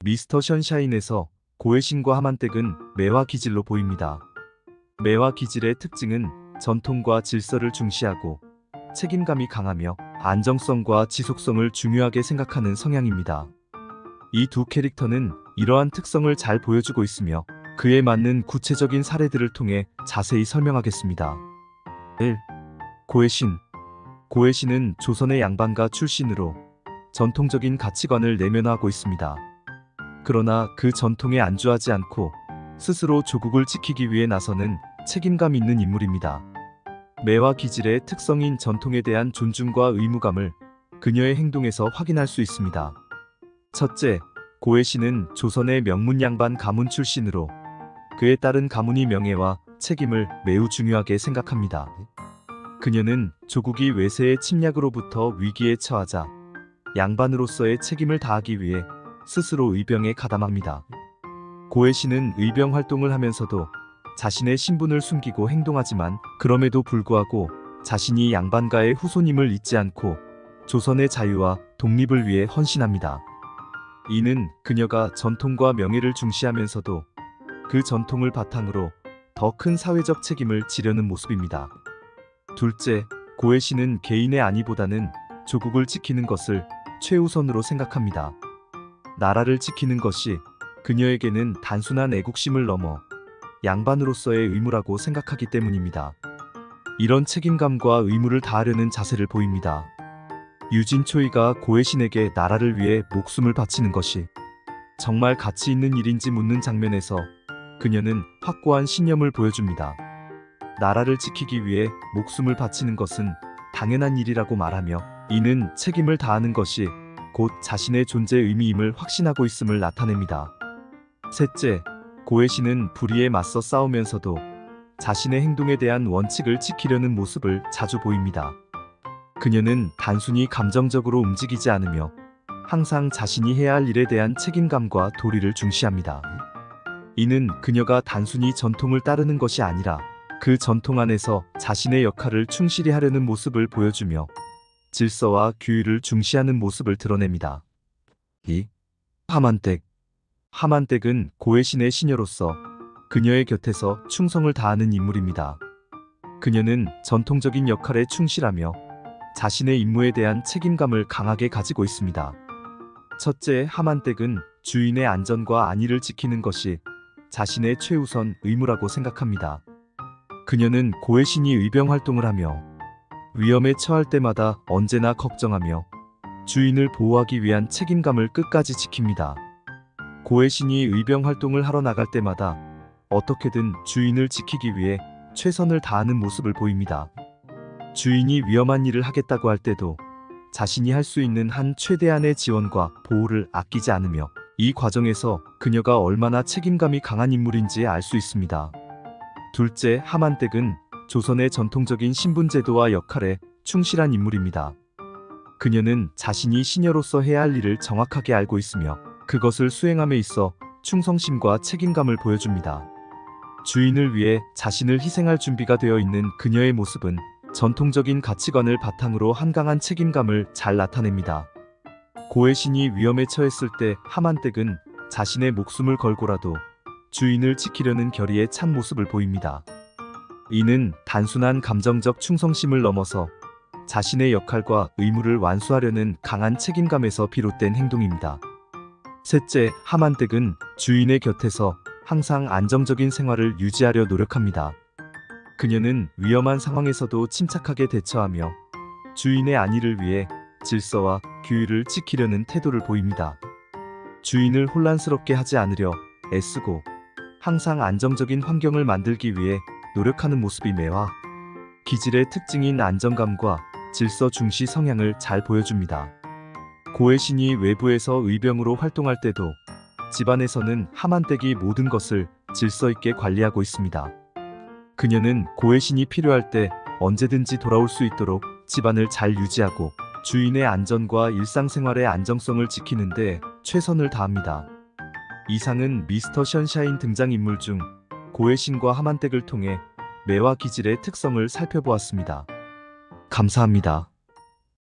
미스터 션샤인에서 고해신과 하만댁은 매화 기질로 보입니다. 매화 기질의 특징은 전통과 질서를 중시하고 책임감이 강하며 안정성과 지속성을 중요하게 생각하는 성향입니다. 이 두 캐릭터는 이러한 특성을 잘 보여주고 있으며 그에 맞는 구체적인 사례들을 통해 자세히 설명하겠습니다. 1. 고해신. 고해신은 조선의 양반가 출신으로 전통적인 가치관을 내면화하고 있습니다. 그러나 그 전통에 안주하지 않고 스스로 조국을 지키기 위해 나서는 책임감 있는 인물입니다. 매화 기질의 특성인 전통에 대한 존중과 의무감을 그녀의 행동에서 확인할 수 있습니다. 첫째, 고해신은 조선의 명문 양반 가문 출신으로 그에 따른 가문의 명예와 책임을 매우 중요하게 생각합니다. 그녀는 조국이 외세의 침략으로부터 위기에 처하자 양반으로서의 책임을 다하기 위해 스스로 의병에 가담합니다. 고해신은 의병 활동을 하면서도 자신의 신분을 숨기고 행동하지만 그럼에도 불구하고 자신이 양반가의 후손임을 잊지 않고 조선의 자유와 독립을 위해 헌신합니다. 이는 그녀가 전통과 명예를 중시하면서도 그 전통을 바탕으로 더 큰 사회적 책임을 지려는 모습입니다. 둘째, 고해신은 개인의 안위보다는 조국을 지키는 것을 최우선으로 생각합니다. 나라를 지키는 것이 그녀에게는 단순한 애국심을 넘어 양반으로서의 의무라고 생각하기 때문입니다. 이런 책임감과 의무를 다하려는 자세를 보입니다. 유진초이가 고해신에게 나라를 위해 목숨을 바치는 것이 정말 가치 있는 일인지 묻는 장면에서 그녀는 확고한 신념을 보여줍니다. 나라를 지키기 위해 목숨을 바치는 것은 당연한 일이라고 말하며 이는 책임을 다하는 것이 곧 자신의 존재 의미임을 확신하고 있음을 나타냅니다. 셋째, 고해신은 불의에 맞서 싸우면서도 자신의 행동에 대한 원칙을 지키려는 모습을 자주 보입니다. 그녀는 단순히 감정적으로 움직이지 않으며 항상 자신이 해야 할 일에 대한 책임감과 도리를 중시합니다. 이는 그녀가 단순히 전통을 따르는 것이 아니라 그 전통 안에서 자신의 역할을 충실히 하려는 모습을 보여주며 질서와 규율을 중시하는 모습을 드러냅니다. 2. 하만댁. 하만댁은 고해신의 시녀로서 그녀의 곁에서 충성을 다하는 인물입니다. 그녀는 전통적인 역할에 충실하며 자신의 임무에 대한 책임감을 강하게 가지고 있습니다. 첫째, 하만댁은 주인의 안전과 안위를 지키는 것이 자신의 최우선 의무라고 생각합니다. 그녀는 고해신이 의병 활동을 하며 위험에 처할 때마다 언제나 걱정하며 주인을 보호하기 위한 책임감을 끝까지 지킵니다. 고해신이 의병 활동을 하러 나갈 때마다 어떻게든 주인을 지키기 위해 최선을 다하는 모습을 보입니다. 주인이 위험한 일을 하겠다고 할 때도 자신이 할 수 있는 한 최대한의 지원과 보호를 아끼지 않으며 이 과정에서 그녀가 얼마나 책임감이 강한 인물인지 알 수 있습니다. 둘째, 하만댁은 조선의 전통적인 신분제도와 역할에 충실한 인물입니다. 그녀는 자신이 시녀로서 해야 할 일을 정확하게 알고 있으며 그것을 수행함에 있어 충성심과 책임감을 보여줍니다. 주인을 위해 자신을 희생할 준비가 되어 있는 그녀의 모습은 전통적인 가치관을 바탕으로 한강한 책임감을 잘 나타냅니다. 고해신이 위험에 처했을 때 하만댁은 자신의 목숨을 걸고라도 주인을 지키려는 결의에 찬 모습을 보입니다. 이는 단순한 감정적 충성심을 넘어서 자신의 역할과 의무를 완수하려는 강한 책임감에서 비롯된 행동입니다. 셋째, 하만댁은 주인의 곁에서 항상 안정적인 생활을 유지하려 노력합니다. 그녀는 위험한 상황에서도 침착하게 대처하며 주인의 안위를 위해 질서와 규율을 지키려는 태도를 보입니다. 주인을 혼란스럽게 하지 않으려 애쓰고 항상 안정적인 환경을 만들기 위해 노력하는 모습이 매화 기질의 특징인 안정감과 질서 중시 성향을 잘 보여줍니다. 고해신이 외부에서 의병으로 활동할 때도 집안에서는 하만댁이 모든 것을 질서 있게 관리하고 있습니다. 그녀는 고해신이 필요할 때 언제든지 돌아올 수 있도록 집안을 잘 유지하고 주인의 안전과 일상생활의 안정성을 지키는 데 최선을 다합니다. 이상은 미스터 션샤인 등장인물 중 고해신과 하만댁을 통해 매화 기질의 특성을 살펴보았습니다. 감사합니다.